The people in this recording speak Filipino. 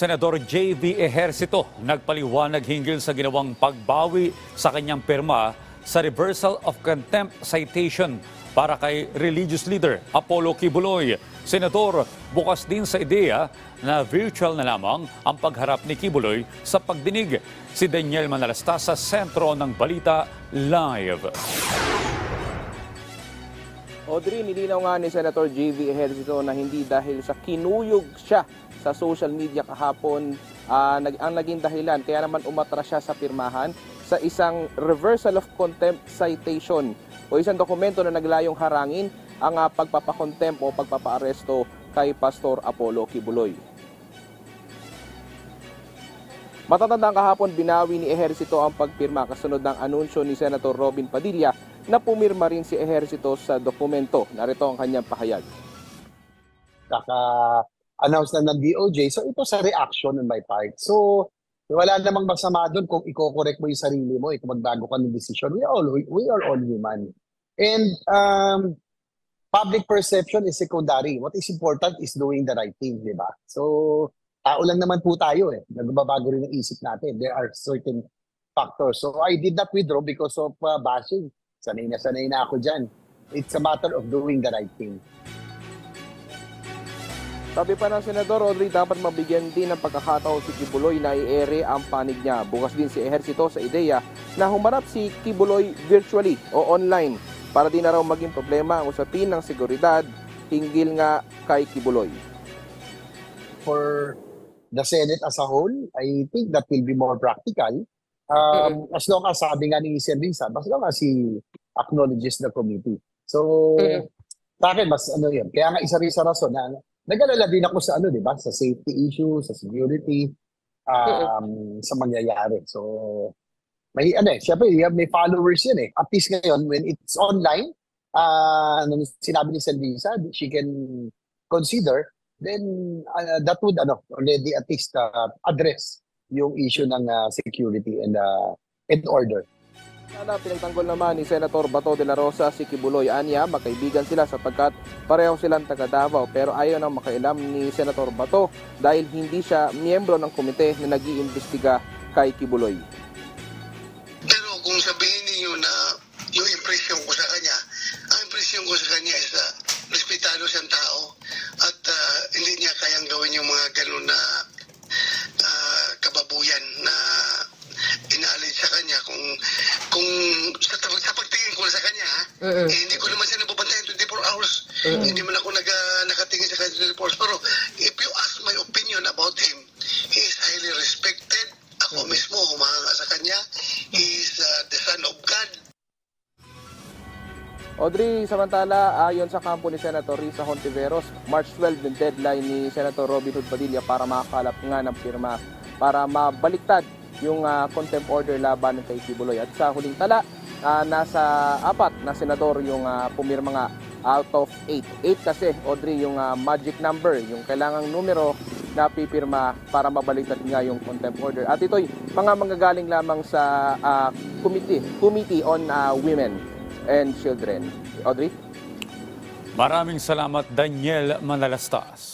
Senador J.V. Ejercito nagpaliwanag hinggil sa ginawang pagbawi sa kanyang pirma sa reversal of contempt citation para kay religious leader Apollo Kibuloy. Senador, bukas din sa ideya na virtual na lamang ang pagharap ni Kibuloy sa pagdinig. Si Daniel Manalasta sa sentro ng Balita Live. Audrey, nilinaw nga ni Senator J.V. Ejercito na hindi dahil sa kinuyog siya sa social media kahapon ang naging dahilan. Kaya naman umatras siya sa pirmahan sa isang reversal of contempt citation o isang dokumento na naglayong harangin ang pagpapakontempt o pagpapaaresto kay Pastor Apollo Kibuloy. Matatandang kahapon binawi ni Ejercito ang pagpirma kasunod ng anunsyo ni Senator Robin Padilla na pumirma rin si Ejercito sa dokumento. Narito ang kanyang pahayag. Announce na ng DOJ. So ito sa reaction on my part. So wala namang masama doon kung i-correct mo yung sarili mo, kung magbago ka ng decision. We are all human. And public perception is secondary. What is important is doing the right thing, di ba? So tao lang naman po tayo eh. Nagbabago rin ang isip natin. There are certain factors. So I did not withdraw because of bashing. Sanay na ako dyan. It's a matter of doing the right thing. Sabi pa ng Senador Audrey, dapat mabigyan din ng pagkakataon si Kibuloy na i-ere ang panig niya. Bukas din si Ejercito sa ideya na humarap si Kibuloy virtually o online para di na raw maging problema ang usapin ng seguridad hinggil nga kay Kibuloy. For the Senate as a whole, I think that will be more practical. As long as sabi nga ni Senrisa, as long as he acknowledges the committee. So, sa akin, mas ano yun. Kaya nga isa rin sa rason na nag-alala din ako sa di ba? Sa safety issue, sa security, sa mangyayari. So, may syempre, may followers yan eh. At least ngayon, when it's online, sinabi ni Senrisa, she can consider, then that would already at least address yung issue ng security and order. Pinagtanggol naman ni Senator Bato de la Rosa si Kibuloy. Anya, magkaibigan sila sapagkat pareho silang taga Davao pero ayaw nang makailam ni Senator Bato dahil hindi siya miyembro ng komite na nag-iimbestiga kay Kibuloy. Pero kung sabihin niyo na yung impresyon ko sa kanya, ang impresyon ko sa kanya is respetado siyang tao at hindi niya kayang gawin yung mga ganun na kababuyan na inaalay sa kanya kung sa pagtingin ko sa kanya hindi ko naman siya nababantayan 24 hours. Hindi man ako nakatingin sa kanya 24 hours. Pero if you ask my opinion about him, he is highly respected. Ako mismo humahanga sa kanya. He is the son of God. Audrey, samantala, ayon sa kampo ni Senator Risa Hontiveros, March 12 yung deadline ni Senator Robin Hood Padilla para makakalap nga ng pirma para mabaliktad yung contempt order laban kay Kibuloy. At sa huling tala, nasa 4 na senador yung pumirma nga out of 8. 8 kasi, Audrey, yung magic number, yung kailangang numero na pipirma para mabaliktad nga yung contempt order. At ito'y mga manggagaling lamang sa Committee on Women and Children. Audrey? Maraming salamat, Daniel Manalastas.